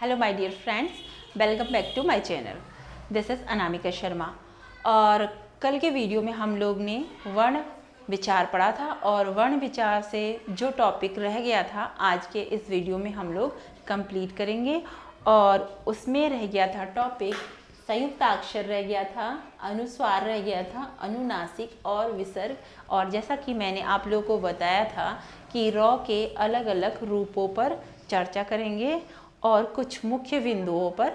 Hello my dear friends, welcome back to my channel. This is Anamika Sharma. और कल के video में हम लोग ने वर्ण विचार पढ़ा था और वर्ण विचार से जो टॉपिक रह गया था आज के इस वीडियो में हम लोग कंप्लीट करेंगे। और उसमें रह गया था टॉपिक संयुक्ताक्षर रह गया था, अनुस्वार रह गया था, अनुनासिक और विसर्ग। और जैसा कि मैंने आप लोगों को बताया था कि रॉ के अलग अलग रूपों पर चर्चा करेंगे और कुछ मुख्य बिंदुओं पर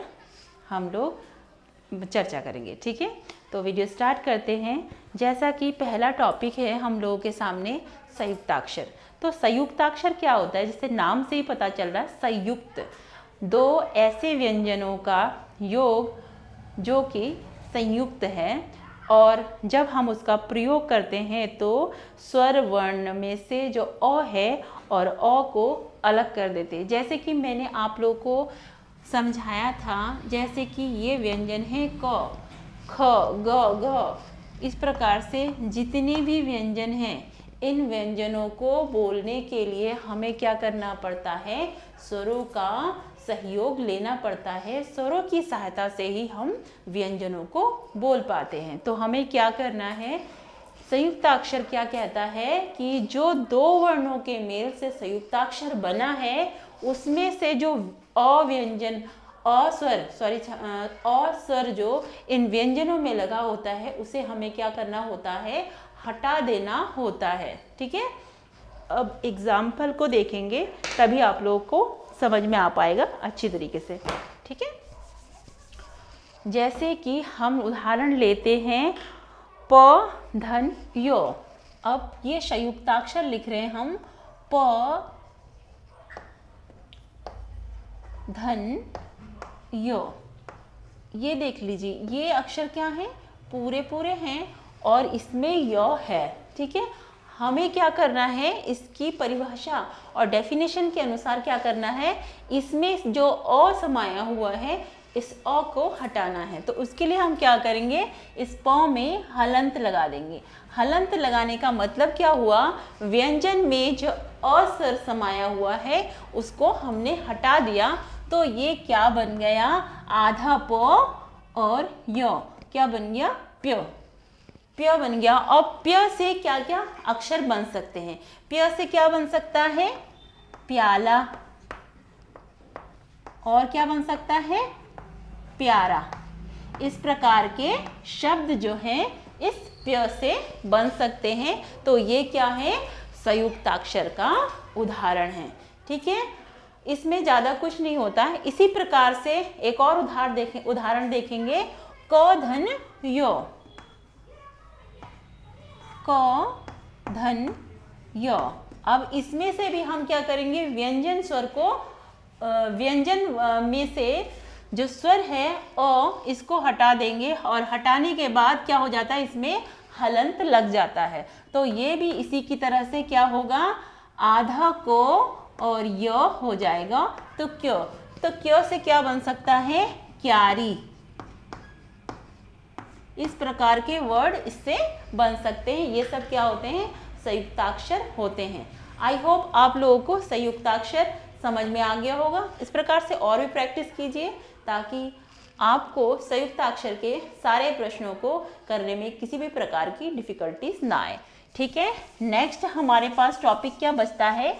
हम लोग चर्चा करेंगे। ठीक है, तो वीडियो स्टार्ट करते हैं। जैसा कि पहला टॉपिक है हम लोगों के सामने संयुक्ताक्षर। तो संयुक्ताक्षर क्या होता है, जिससे नाम से ही पता चल रहा है, संयुक्त दो ऐसे व्यंजनों का योग जो कि संयुक्त है। और जब हम उसका प्रयोग करते हैं तो स्वर वर्ण में से जो अ है और अ को अलग कर देते हैं। जैसे कि मैंने आप लोगों को समझाया था, जैसे कि ये व्यंजन है क, ख, ग, घ। इस प्रकार से जितने भी व्यंजन हैं, इन व्यंजनों को बोलने के लिए हमें क्या करना पड़ता है, स्वरों का सहयोग लेना पड़ता है। स्वरों की सहायता से ही हम व्यंजनों को बोल पाते हैं। तो हमें क्या करना है, संयुक्ताक्षर क्या कहता है कि जो दो वर्णों के मेल से संयुक्ताक्षर बना है, उसमें से जो अव्यंजन अस्वर जो इन व्यंजनों में लगा होता है, उसे हमें क्या करना होता है, हटा देना होता है। ठीक है, अब एग्जाम्पल को देखेंगे तभी आप लोगों को समझ में आ पाएगा अच्छी तरीके से। ठीक है, जैसे कि हम उदाहरण लेते हैं प धन यो। अब ये संयुक्ताक्षर लिख रहे हैं हम, प धन यो। ये देख लीजिए, ये अक्षर क्या है, पूरे पूरे हैं और इसमें य है। ठीक है, हमें क्या करना है, इसकी परिभाषा और डेफिनेशन के अनुसार क्या करना है, इसमें जो अ समाया हुआ है इस अ को हटाना है। तो उसके लिए हम क्या करेंगे, इस प में हलंत लगा देंगे। हलंत लगाने का मतलब क्या हुआ, व्यंजन में जो अस्वर समाया हुआ है उसको हमने हटा दिया। तो ये क्या बन गया, आधा प और य क्या बन गया, प्य। प्य बन गया। और प्य से क्या क्या अक्षर बन सकते हैं, प्य से क्या बन सकता है, प्याला। और क्या बन सकता है, प्यारा। इस प्रकार के शब्द जो हैं इस प्य से बन सकते हैं। तो ये क्या है, संयुक्ताक्षर का उदाहरण है। ठीक है, इसमें ज्यादा कुछ नहीं होता है। इसी प्रकार से एक और उदाहरण देखेंगे, क धन यो। क धन य। अब इसमें से भी हम क्या करेंगे, व्यंजन स्वर को व्यंजन में से जो स्वर है अ, इसको हटा देंगे और हटाने के बाद क्या हो जाता है, इसमें हलंत लग जाता है। तो ये भी इसी की तरह से क्या होगा, आधा को और य हो जाएगा तो क्यों। तो क्यों से क्या बन सकता है, क्यारी। इस प्रकार के वर्ड इससे बन सकते हैं। ये सब क्या होते हैं, संयुक्ताक्षर होते हैं। आई होप आप लोगों को संयुक्ताक्षर समझ में आ गया होगा। इस प्रकार से और भी प्रैक्टिस कीजिए ताकि आपको संयुक्ताक्षर के सारे प्रश्नों को करने में किसी भी प्रकार की डिफिकल्टीज ना आए। ठीक है, नेक्स्ट हमारे पास टॉपिक क्या बचता है,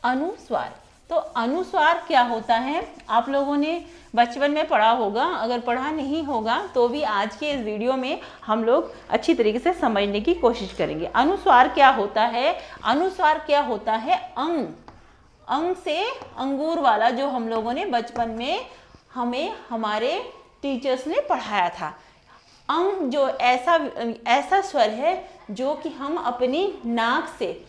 अनुस्वार। तो अनुस्वार क्या होता है, आप लोगों ने बचपन में पढ़ा होगा, अगर पढ़ा नहीं होगा तो भी आज के इस वीडियो में हम लोग अच्छी तरीके से समझने की कोशिश करेंगे। अनुस्वार क्या होता है, अनुस्वार क्या होता है, अंग। अंग से अंगूर वाला, जो हम लोगों ने बचपन में हमें हमारे टीचर्स ने पढ़ाया था। अंग जो ऐसा स्वर है जो कि हम अपनी नाक से,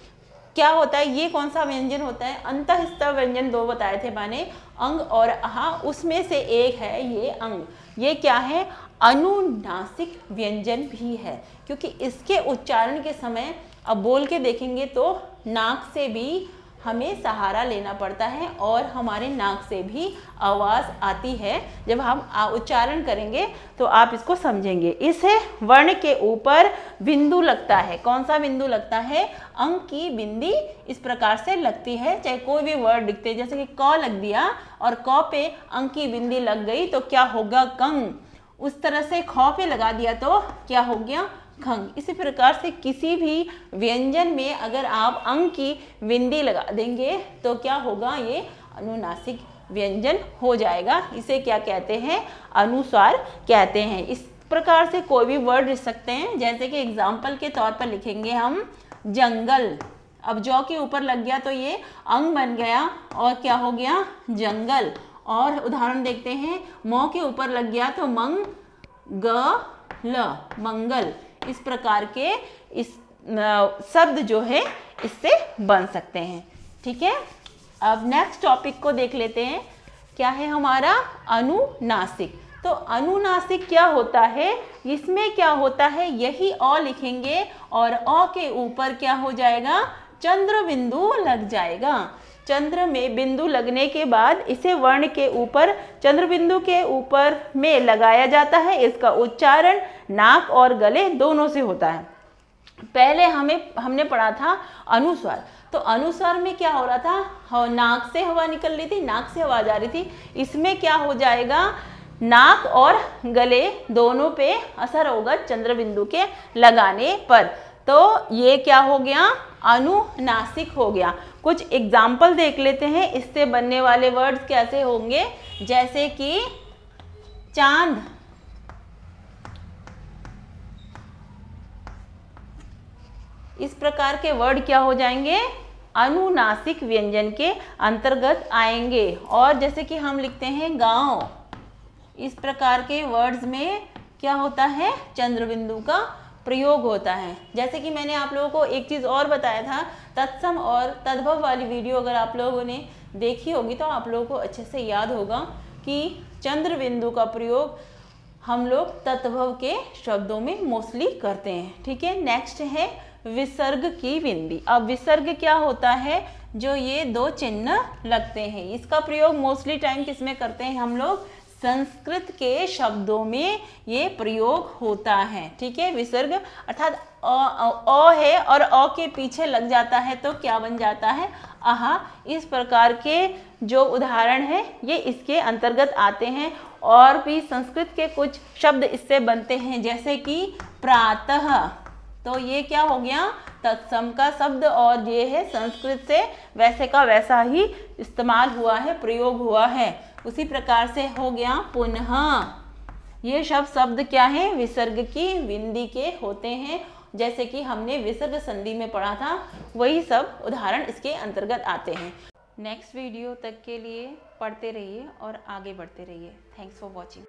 क्या होता है, ये कौन सा व्यंजन होता है, अंतःस्थ व्यंजन दो बताए थे मैंने, अंग और आहा, उसमें से एक है ये अंग। ये क्या है, अनुनासिक व्यंजन भी है, क्योंकि इसके उच्चारण के समय अब बोल के देखेंगे तो नाक से भी हमें सहारा लेना पड़ता है और हमारे नाक से भी आवाज़ आती है। जब हम उच्चारण करेंगे तो आप इसको समझेंगे। इस वर्ण के ऊपर बिंदु लगता है। कौन सा बिंदु लगता है? अंक की बिंदी इस प्रकार से लगती है। चाहे कोई भी वर्ड लिखते हैं, जैसे कि क लग दिया और क पे अंक की बिंदी लग गई तो क्या होगा? कंग। उस तरह से ख पे लगा दिया तो क्या हो गया? खंग। इसी प्रकार से किसी भी व्यंजन में अगर आप अंक की बिंदी लगा देंगे तो क्या होगा? ये अनुनासिक व्यंजन हो जाएगा। इसे क्या कहते हैं? अनुस्वार कहते हैं। इस प्रकार से कोई भी वर्ड लिख सकते हैं। जैसे कि एग्जाम्पल के तौर पर लिखेंगे हम जंगल। अब जौ के ऊपर लग गया तो ये अंग बन गया और क्या हो गया? जंगल। और उदाहरण देखते हैं, मौ के ऊपर लग गया तो मंगल। इस प्रकार के इस शब्द जो है इससे बन सकते हैं। ठीक है, अब नेक्स्ट टॉपिक को देख लेते हैं। क्या है हमारा? अनुनासिक। तो अनुनासिक क्या होता है? इसमें क्या होता है? यही अ लिखेंगे और अ के ऊपर क्या हो जाएगा? चंद्र बिंदु लग जाएगा। चंद्र में बिंदु लगने के बाद इसे वर्ण के ऊपर, चंद्र बिंदु के ऊपर में लगाया जाता है। इसका उच्चारण नाक और गले दोनों से होता है। पहले हमने पढ़ा था अनुस्वार। तो अनुस्वार में क्या हो रहा था? नाक से हवा निकल रही थी, नाक से आवाज आ रही थी। इसमें क्या हो जाएगा? नाक और गले दोनों पे असर होगा चंद्र बिंदु के लगाने पर। तो ये क्या हो गया? अनुनासिक हो गया। कुछ एग्जाम्पल देख लेते हैं, इससे बनने वाले वर्ड्स कैसे होंगे। जैसे कि चांद, इस प्रकार के वर्ड क्या हो जाएंगे? अनुनासिक व्यंजन के अंतर्गत आएंगे। और जैसे कि हम लिखते हैं गांव, इस प्रकार के वर्ड्स में क्या होता है? चंद्र बिंदु का प्रयोग होता है। जैसे कि मैंने आप लोगों को एक चीज़ और बताया था, तत्सम और तद्भव वाली वीडियो अगर आप लोगों ने देखी होगी तो आप लोगों को अच्छे से याद होगा कि चंद्र बिंदु का प्रयोग हम लोग तद्भव के शब्दों में मोस्टली करते हैं। ठीक है, नेक्स्ट है विसर्ग की बिंदी। अब विसर्ग क्या होता है? जो ये दो चिन्ह लगते हैं, इसका प्रयोग मोस्टली टाइम किस में करते हैं हम लोग? संस्कृत के शब्दों में ये प्रयोग होता है। ठीक है, विसर्ग अर्थात अ है और अ के पीछे लग जाता है तो क्या बन जाता है? आहा। इस प्रकार के जो उदाहरण है ये इसके अंतर्गत आते हैं। और भी संस्कृत के कुछ शब्द इससे बनते हैं, जैसे कि प्रातः। तो ये क्या हो गया? तत्सम का शब्द और ये है संस्कृत से वैसे का वैसा ही इस्तेमाल हुआ है, प्रयोग हुआ है। उसी प्रकार से हो गया पुनः। ये शब्द क्या है? विसर्ग की बिंदी के होते हैं। जैसे कि हमने विसर्ग संधि में पढ़ा था, वही सब उदाहरण इसके अंतर्गत आते हैं। नेक्स्ट वीडियो तक के लिए पढ़ते रहिए और आगे बढ़ते रहिए। Thanks for watching.